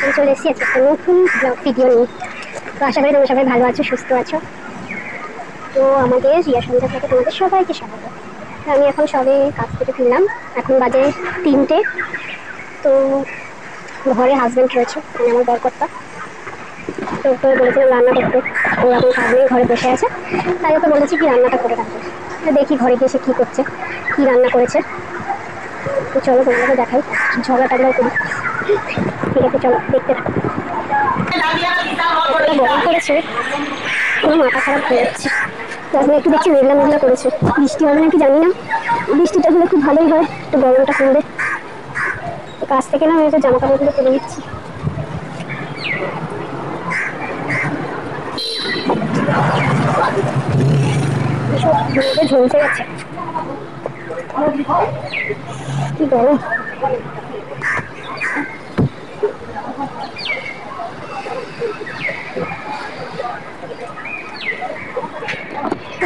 আমি চলে এসেছি একটা নতুন ব্লগ ভিডিও নিয়ে। তো আশা করি তোমরা সবাই ভালো আছো, সুস্থ আছো। তো আমাদের রিয়া সন্ধ্যা থেকে তোমাদের সবাইকে স্বাগত। তো আমি এখন সবে কাজ থেকে ফিরলাম, এখন বাজে 3টে। তো ঘরে হাজব্যান্ড রয়েছে, মানে আমার বরকর্তা। তো ওকে বলেছিলাম রান্না করতে, ও এখন কাজ নেই, ঘরে বসে আছে। তাই ওকে বলেছি কি রান্নাটা করে রাখবে। তো দেখি ঘরে গিয়ে সে কী করছে, কী রান্না করেছে। তো চলো তোমাদেরকে দেখাই, ঝগড়া টাগড়াও করি। ঠিক আছে, চলো দেখতে থাকো। গরম করেছে, কোনো মাথা খারাপ হয়ে যাচ্ছে। তো এখন একটু দেখছি মেঘলা মেঘলা করেছে, বৃষ্টি হবে নাকি জানি না। বৃষ্টিটা হলে খুব ভালোই হয়, একটু গরমটা কমবে। কাছ থেকে না আমি একটু জামা কাপড়গুলো তুলে নিচ্ছি। সব রোদে ঝলসে গেছে, কি গরম।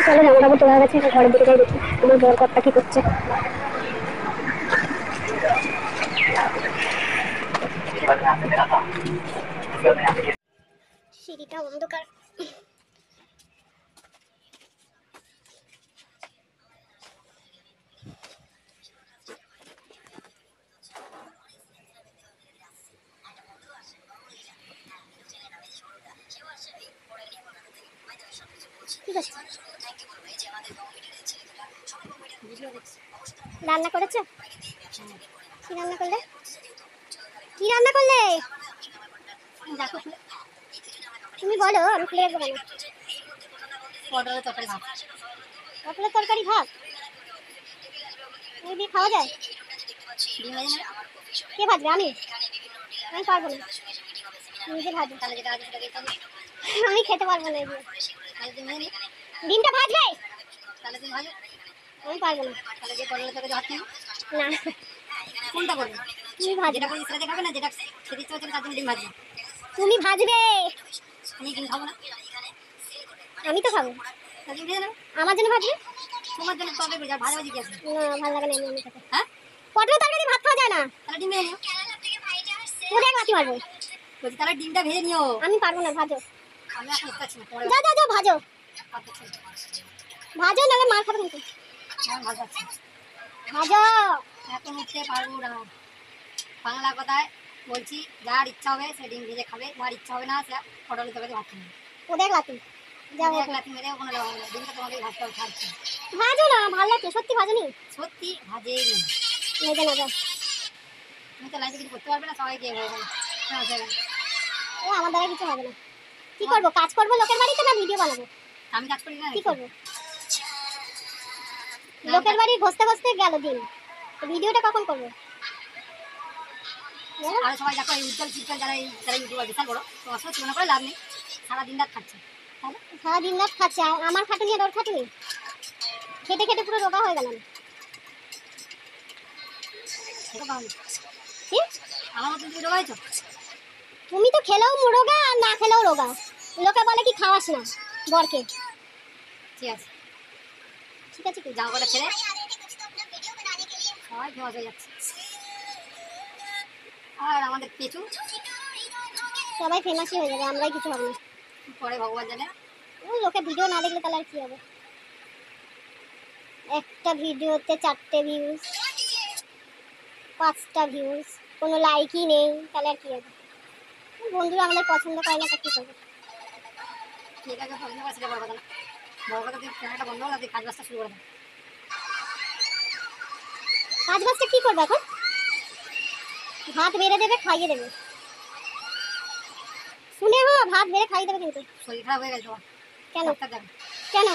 চলো জামা কাপড় তোলা গেছে, ঘরের দিকে যাই দেখি আমার বরকর্তা কি করছে। সিঁড়িটা অন্ধকার। ঠিক আছে, রান্না করেছো? কি রান্না করলে? কি রান্না করলে দেখো, তুমি বলো, আমি খুলে রাখবো কেন? পটলের তরকারি ভাত। পটলের তরকারি ভাত দিয়ে খাওয়া যায়? কে ভাজবে? আমি? আমি পারবো না, নিজে ভাজো। আমি খেতে পারবো না। ডিমটা ভাজবে? তাহলে তুমি ভাজো। আমি পারবো না। তাহলে যে পটলের তরকারি ভাত খাবো না। কোনটা করবে? তুমি ভাজবে। যেটা করে সেটা খাবে না, যেটা খেতে ইচ্ছা হচ্ছে তার জন্য ডিম ভাজবে। তুমি ভাজবে, আমি ডিম খাবো না। আমি তো খাবো, আমার জন্য ভাজবে। তোমার জন্য তবে বুঝা ভাজাভাজি কি আছে? না ভালো লাগে না আমি খেতে। হ্যাঁ, পটলের তরকারি ভাত খাওয়া যায় না। তাহলে ডিম ভেজে নিও। ওটা বাতি মারবো বলছি, তাহলে ডিমটা ভেজে নিও। আমি পারবো না, ভাজো। আমি এখন খাচ্ছি না, যা যা যা ভাজো। ভাজো নালে মার খাবে কিন্তু। ভাজো, এখন উঠতে পারবো না। বাংলা কথায় বলছি, যার ইচ্ছা হবে সে ডিম ভেজে খাবে, যার ইচ্ছা হবে না সে পটলের তরকারি ভাত খাবে। ও দেখ লাতি যাও, এক লাতি মেরে ওখানে যাও। ডিমটা তোমাদের ভাতটা উঠাচ্ছি। ভাজো না, ভালো লাগছে। সত্যি ভাজনি? সত্যি ভাজেই মেজে না যাও। তুমি তো লাইফে কিছু করতে পারবে না, সবাইকে ও আমার দ্বারা কিছু হবে না। কি করবো? কাজ করবো লোকের বাড়িতে, না ভিডিও বানাবো? আমি কাজ করি না, কি করবো? লোকের বাড়ি ঘষতে ঘষতে গেল দিন, ভিডিওটা কখন করবো? আর সবাই দেখো এই উজ্জ্বল চিজ্জ্বল যারা ইউটিউবার বিশাল বড়, তো আসলে তুলনা করে লাভ নেই। সারাদিন রাত খাচ্ছে, সারাদিন রাত খাচ্ছে। আমার খাটুনি আর ওর খাটুনি, খেটে খেটে পুরো রোগা হয়ে গেলাম। আমার মতন তুমি রোগা হয়েছো? তুমি তো খেলেও রোগা আর না খেলেও রোগা। লোকে বলে কি খাওয়াস না বরকে। ঠিক আছে ঠিক আছে, কি জামা কাপড় ছেড়ে সবাই ফেমাস হয়ে যাচ্ছে। আর আমাদের পেছু সবাই ফেমাসই হয়ে যাবে, আমরাই কিছু হবে না। পরে ভগবান জানে। ওই লোকে ভিডিও না দেখলে তাহলে আর কি হবে? একটা ভিডিওতে 4টে ভিউজ, 5টা ভিউজ, কোনো লাইকই নেই, তাহলে আর কি হবে? বন্ধুরা আমাদের পছন্দ করে না, তা কি করবে? ঠিক আছে, পছন্দ করে সেটা বড় কথা না। বড় কথা তুই ক্যামেরাটা বন্ধ হলে তুই কাজ বাজটা শুরু করে দে। কাজ বাজটা কি করবে এখন? ভাত বেড়ে দেবে, খাইয়ে দেবে। শুনে ভাত বেড়ে খাইয়ে দেবে, কিন্তু শরীর খারাপ হয়ে গেছে। কেন কেন?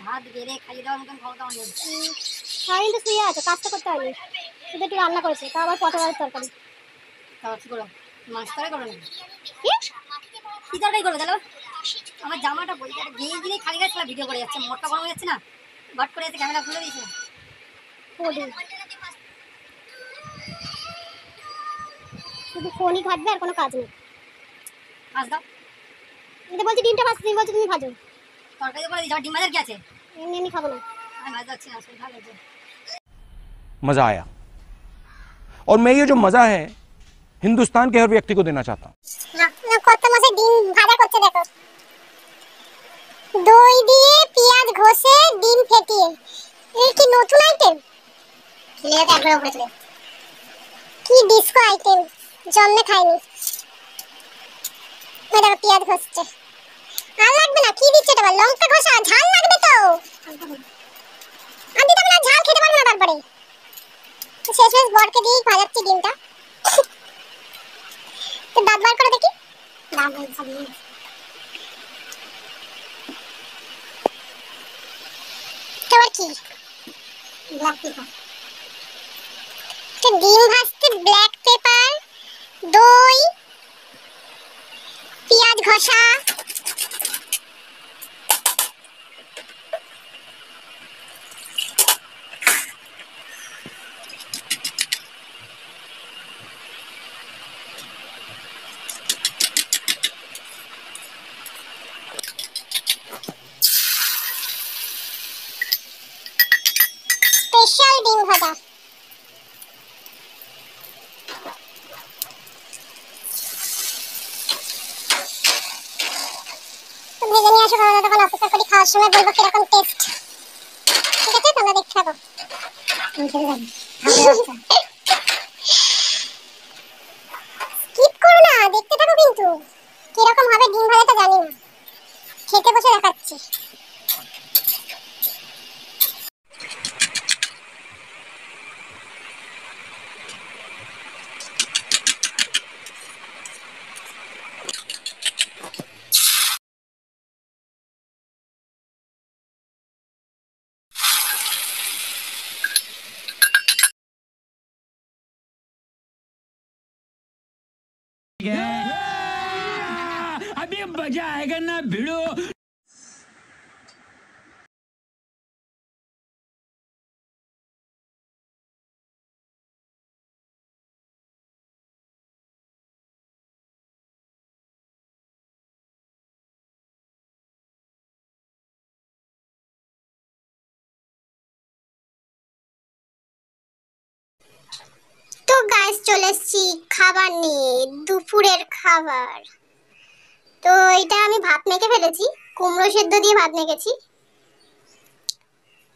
ভাত বেড়ে খাইয়ে দেওয়ার মতন ক্ষমতা আমার নেই। সারাদিন তো শুয়ে আছো, কাজটা করতে হয়নি, শুধু একটু রান্না করেছে, তা আবার পটলের তরকারি। তারপর কি করো? মাছ তরকারি করো না? কি তরকারি করবে? তাহলে আমার জামাটা বইটা গিয়ে গিয়ে খালি গেছে, ভিডিও করে যাচ্ছে, মোটটা গরম হয়ে যাচ্ছে না, বাট করে যাচ্ছে, ক্যামেরা খুলে দিয়েছে। শুধু ফোনই ঘাটবে আর কোনো কাজ নেই। কাজ দাও। এটা বলছি ডিমটা ভাজতে, তুমি বলছো তুমি ভাজো। তরকারি করে দিই, ডিম ভাজার কি আছে? এমনি এমনি খাবো না, আমি ভাজাচ্ছি না, শুধু ভালো। मज़ा आया और मैं ये जो मज़ा है हिंदुस्तान के हर व्यक्ति को देना चाहता हूँ। কত মাসে ডিম ভাজা করছে দেখো, দই দিয়ে পেঁয়াজ ঘষে ডিম ফেটিয়ে। এই কি নতুন আইটেম, লেট একবার উপরে চলে কি ডিস্কো আইটেম, জন্মে খাইনি। এই দেখো পেঁয়াজ ঘষছে, আর লাগবে না। কি দিচ্ছে এটা, লঙ্কা ঘষা, ঝাল লাগবে তো। আমি তো না ঝাল খেতে পারবো না। তারপরে শেষ শেষ বরকে দিয়ে ভাজাচ্ছি ডিমটা। তো দাঁত বার করে দেখি, দাঁত বার করে তোমার কি ব্ল্যাক পেপার, তো ডিম ভাজতে ব্ল্যাক পেপার, দই, পেঁয়াজ ঘষা, স্পেশাল ডিম ভাজা। ভেজে নিয়ে আসো, আমরা তখন অপেক্ষা করি, খাওয়ার সময় বলবো কিরকম টেস্ট। ঠিক আছে, তোমরা দেখতে থাকো। স্কিপ করো না, দেখতে থাকো। কিন্তু কিরকম হবে ডিম ভাজাটা জানি না, খেতে বসে দেখাচ্ছি। अभी मजा आएगा ना भिड़ो। তো গাইস চলে এসেছি খাবার নিয়ে, দুপুরের খাবার। তো এটা আমি ভাত মেখে ফেলেছি, কুমড়ো সেদ্ধ দিয়ে ভাত মেখেছি।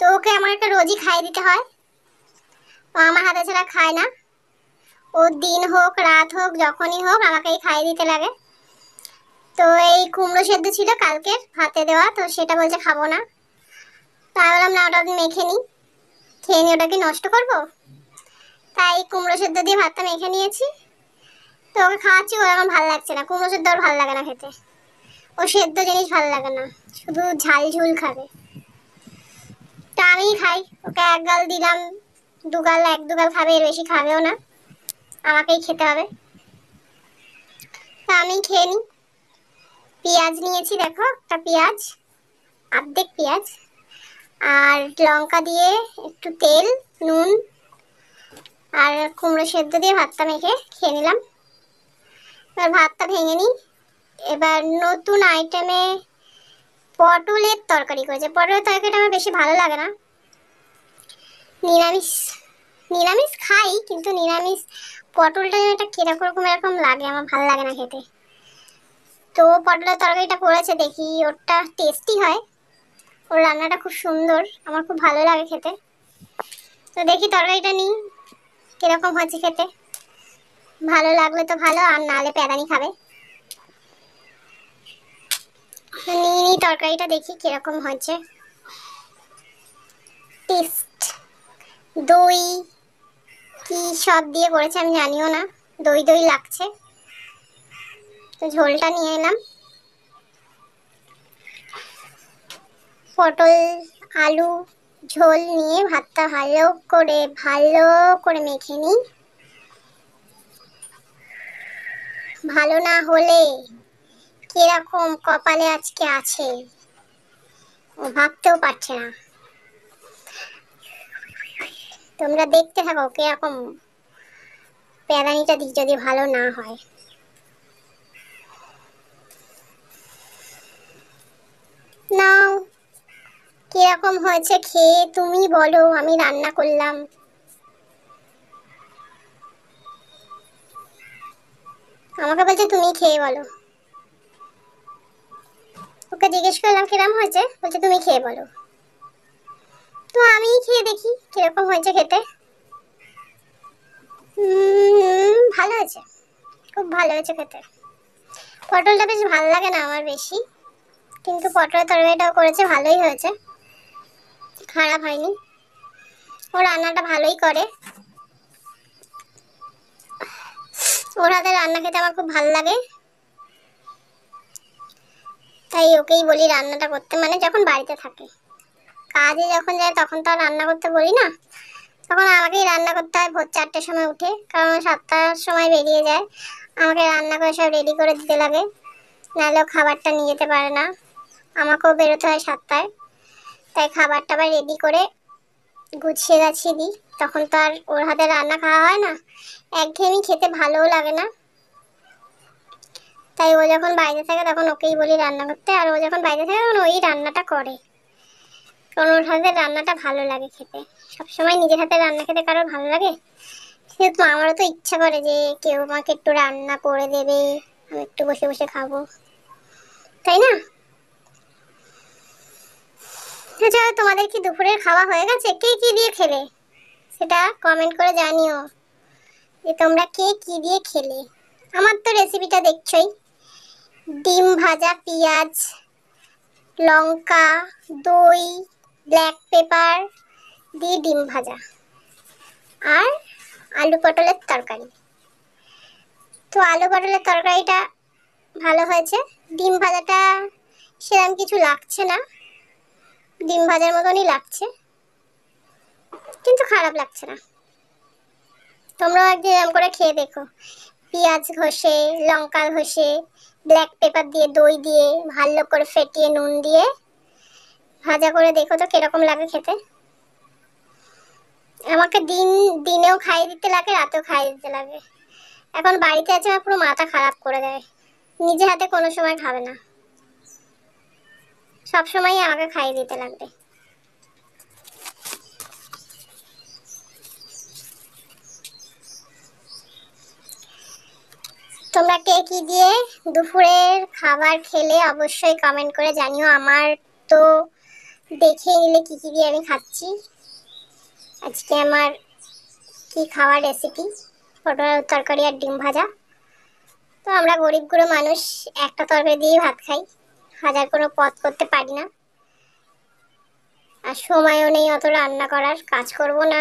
তো ওকে আমার একটা রোজই খাইয়ে দিতে হয়, ও আমার হাতে ছাড়া খায় না। ও দিন হোক রাত হোক যখনই হোক আমাকেই খাইয়ে দিতে লাগে। তো এই কুমড়ো সেদ্ধ ছিল কালকের ভাতে দেওয়া, তো সেটা বলছে খাবো না। তো আমি বললাম না, ওটা মেখে নিই, খেয়ে নিই, ওটা কি নষ্ট করবো। তাই কুমড়ো সেদ্ধ দিয়ে ভাতটা মেখে নিয়েছি। তো ওকে খাওয়াচ্ছি, ওর আমার ভালো লাগছে না, কুমড়ো সেদ্ধ ওর ভালো লাগে না খেতে। ও সেদ্ধ জিনিস ভালো লাগে না, শুধু ঝাল ঝুল খাবে। তা আমি খাই, ওকে এক গাল দিলাম, দুগাল এক দুগাল খাবে, এর বেশি খাবেও না, আমাকেই খেতে হবে। তা আমি খেয়ে নিই। পেঁয়াজ নিয়েছি, দেখো একটা পেঁয়াজ, অর্ধেক পেঁয়াজ, আর লঙ্কা দিয়ে একটু তেল, নুন আর কুমড়ো সেদ্ধ দিয়ে ভাতটা মেখে খেয়ে নিলাম। এবার ভাতটা ভেঙে নিই। এবার নতুন আইটেমে পটলের তরকারি করেছে। পটলের তরকারিটা আমার বেশি ভালো লাগে না, নিরামিষ নিরামিষ খাই, কিন্তু নিরামিষ পটলটা যেন একটা কিরকম এরকম লাগে, আমার ভালো লাগে না খেতে। তো পটলের তরকারিটা করেছে, দেখি ওরটা টেস্টি হয়, ওর রান্নাটা খুব সুন্দর, আমার খুব ভালো লাগে খেতে। তো দেখি তরকারিটা নিই কিরকম হচ্ছে খেতে, ভালো লাগলে তো ভালো, আর নাহলে প্যাদানি খাবে। নিই তরকারিটা, দেখি কিরকম হচ্ছে টেস্ট। দই কি সব দিয়ে করেছে আমি জানিও না, দই দই লাগছে। তো ঝোলটা নিয়ে এলাম, পটল আলু ঝোল নিয়ে ভাতটা ভালো করে মেখে নিই। ভালো না হলে কিরকম কপালে আজকে আছে ও ভাবতেও পারছে না। তোমরা দেখতে থাকো কিরকম প্যারানিটা দিই যদি ভালো না হয়। নাও কিরকম হয়েছে খেয়ে তুমি বলো, আমি রান্না করলাম। আমাকে বলছে তুমি খেয়ে বলো। ওকে জিজ্ঞেস করলাম কিরম হয়েছে, বলছে তুমি খেয়ে বলো। তো আমি খেয়ে দেখি কিরকম হয়েছে খেতে। ভালো হয়েছে, খুব ভালো হয়েছে খেতে। পটলটা বেশ ভালো লাগে না আমার বেশি, কিন্তু পটলের তরকারিটাও করেছে, ভালোই হয়েছে, খারাপ হয়নি। ও রান্নাটা ভালোই করে, ওর হাতে রান্না খেতে আমার খুব ভালো লাগে, তাই ওকেই বলি রান্নাটা করতে। মানে যখন বাড়িতে থাকে, কাজে যখন যায় তখন তো আর রান্না করতে বলি না, তখন আমাকেই রান্না করতে হয় ভোর 4টের সময় উঠে, কারণ 7টার সময় বেরিয়ে যায়। আমাকে রান্না করে সব রেডি করে দিতে লাগে, নাহলেও খাবারটা নিয়ে যেতে পারে না। আমাকেও বেরোতে হয় 7টায়, তাই খাবার টাবার রেডি করে গুছিয়ে গাছিয়ে দিই। তখন তো আর ওর হাতে রান্না খাওয়া হয় না, একঘেয়েমি খেতে ভালোও লাগে না। তাই ও যখন বাইরে থাকে তখন ওকেই বলি রান্না করতে, আর ও যখন বাইরে থাকে তখন ওই রান্নাটা করে, কারণ ওর হাতে রান্নাটা ভালো লাগে খেতে। সবসময় নিজের হাতে রান্না খেতে কারোর ভালো লাগে? সেহেতু আমারও তো ইচ্ছা করে যে কেউ আমাকে একটু রান্না করে দেবে, আমি একটু বসে বসে খাবো, তাই না? আচ্ছা, তোমাদের কি দুপুরের খাওয়া হয়ে গেছে? কে কি দিয়ে খেলে সেটা কমেন্ট করে জানিও যে তোমরা কে কি দিয়ে খেলে। আমার তো রেসিপিটা দেখছোই, ডিম ভাজা, পেঁয়াজ, লঙ্কা, দই, ব্ল্যাক পেপার দিয়ে ডিম ভাজা, আর আলু পটলের তরকারি। তো আলু পটলের তরকারিটা ভালো হয়েছে, ডিম ভাজাটা সেরকম কিছু লাগছে না, ডিম ভাজার মতনই লাগছে, কিন্তু খারাপ লাগছে না। তোমরাও একদিন এরকম করে খেয়ে দেখো, পেঁয়াজ ঘষে, লঙ্কা ঘষে, ব্ল্যাক পেপার দিয়ে, দই দিয়ে ভালো করে ফেটিয়ে নুন দিয়ে ভাজা করে দেখো তো কিরকম লাগে খেতে। আমাকে দিনেও খাইয়ে দিতে লাগে, রাতেও খাইয়ে দিতে লাগে। এখন বাড়িতে আছে, আমার পুরো মাথা খারাপ করে দেয়, নিজে হাতে কোনো সময় খাবে না, সব সময় আমাকে খাইয়ে দিতে লাগবে। তোমরা কে কি দিয়ে দুপুরের খাবার খেলে অবশ্যই কমেন্ট করে জানিও। আমার তো দেখে নিলে কি কি দিয়ে আমি খাচ্ছি। আজকে আমার কি খাওয়ার রেসিপি, পটলের তরকারি আর ডিম ভাজা। তো আমরা গরিব গুঁড়ো মানুষ, একটা তরকারি দিয়েই ভাত খাই, হাজার কোনো পদ করতে পারি না, আর সময়ও নেই অত রান্না করার। কাজ করব না,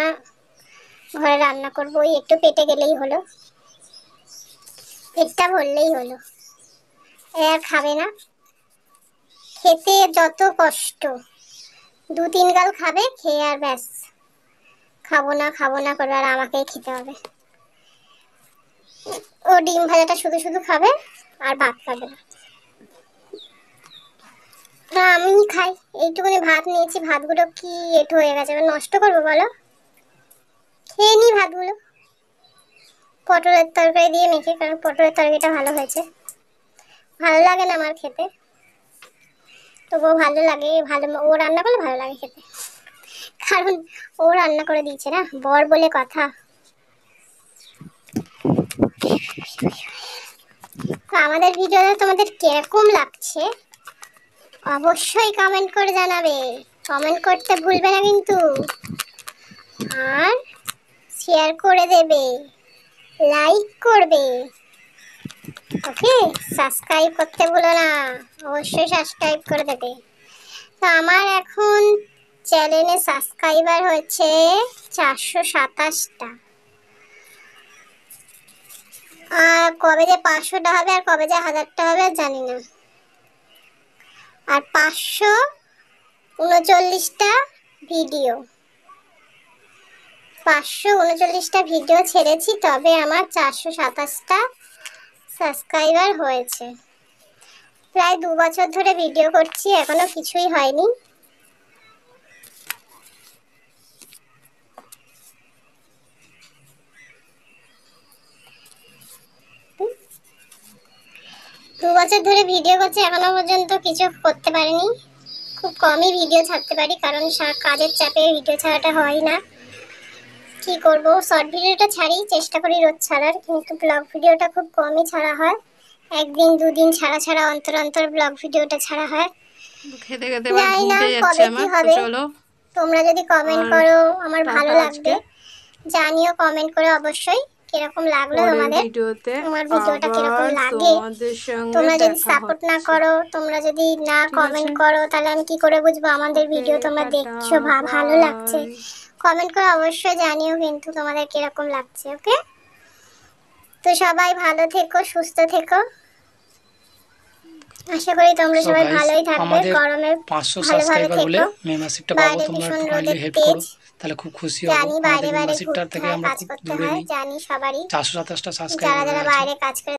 ঘরে রান্না করবো, ওই একটু পেটে গেলেই হলো, পেটটা ভরলেই হলো, আর খাবে না। খেতে যত কষ্ট, 2-3 গাল খাবে, খেয়ে আর ব্যাস, খাবো না খাবো না করে আর আমাকেই খেতে হবে। ও ডিম ভাজাটা শুধু শুধু খাবে আর ভাত খাবে না। না, আমি খাই, এইটুকুনি ভাত নিয়েছি, ভাতগুলো কি এঁটো হয়ে গেছে, এবার নষ্ট করবো বলো? খেয়ে নি ভাতগুলো পটলের তরকারি দিয়ে মেখে, কারণ পটলের তরকারিটা ভালো হয়েছে। ভালো লাগে না আমার খেতে, তবুও ভালো লাগে, ভালো ও রান্না করলে ভালো লাগে খেতে, কারণ ও রান্না করে দিয়েছে না, বর বলে কথা। তো আমাদের ভিডিওটা তোমাদের কিরকম লাগছে অবশ্যই কমেন্ট করে জানাবে, কমেন্ট করতে ভুলবে না কিন্তু, আর শেয়ার করে দেবে, লাইক করবে, ওকে? সাবস্ক্রাইব করতে ভুলো না, অবশ্যই সাবস্ক্রাইব করে দেবে। তো আমার এখন চ্যানেলে সাবস্ক্রাইবার হয়েছে 427টা, আর কবে যে 500টা হবে আর কবে যে 1000টা হবে জানি না। আর 539টা ভিডিও, 539টা ভিডিও ছেড়েছি, তবে আমার 427টা সাবস্ক্রাইবার হয়েছে। প্রায় 2 বছর ধরে ভিডিও করছি, এখনো কিছুই হয়নি। দু বছর ধরে ভিডিও করছি, এখনো পর্যন্ত কিছু করতে পারিনি। খুব কমই ভিডিও ছাড়তে পারি, কারণ কাজের চাপে ভিডিও ছাড়াটা হয় না। কি করব, শর্ট ভিডিওটা ছাড়ি, চেষ্টা করি রোজ ছাড়ার, কিন্তু ব্লগ ভিডিওটা খুব কমই ছাড়া হয়। একদিন দুদিন ছাড়া ছাড়া অন্তর অন্তর ব্লগ ভিডিওটা ছাড়া হয়। খেতে খেতে এবার জানি ঘুম না পেয়ে যাচ্ছে কবে কি আমার, তো হবে। চলো তোমরা যদি কমেন্ট আর করো আমার ভালো টাটা লাগবে। আজকে। জানিও কমেন্ট করে অবশ্যই কিরকম লাগলো পরের তোমাদের, ভিডিওতে আমার ভিডিওটা কিরকম আবার লাগে। তোমাদের সঙ্গে তোমরা যদি দেখা সাপোর্ট না হচ্ছে। করো, তোমরা যদি না ঠিক কমেন্ট আছে। করো, তাহলে আমি কি করে বুঝবো আমাদের ওকে, ভিডিও তোমরা টাটা, দেখছো, ভালো লাগছে। বাই। কমেন্ট করে অবশ্যই জানিও কিন্তু তোমাদের কিরকম লাগছে। ওকে, তো সবাই ভালো থেকো, সুস্থ থেকো। আশা করি তোমরা সো সবাই গাইস, ভালোই থাকবে, আমাদের গরমে 500 ভালোভাবে সাবস্ক্রাইবার বলে থেকো। মেম্বারশিপটা পাবো, বাইরে তোমরা ভীষণ একটু কাইন্ডলি রোদের হেল্প তেজ, করো, তাহলে খুব খুশি হব। জানি বাইরে আমাদের বাইরে মেম্বারশিপটার ঘুরতে থেকে হয়, আমরা কাজ খুব করতে দূরে হয়, নেই, জানি সবারই। 427টা সাবস্ক্রাইবার যারা যারা হয়ে আছে। বাইরে কাজ করে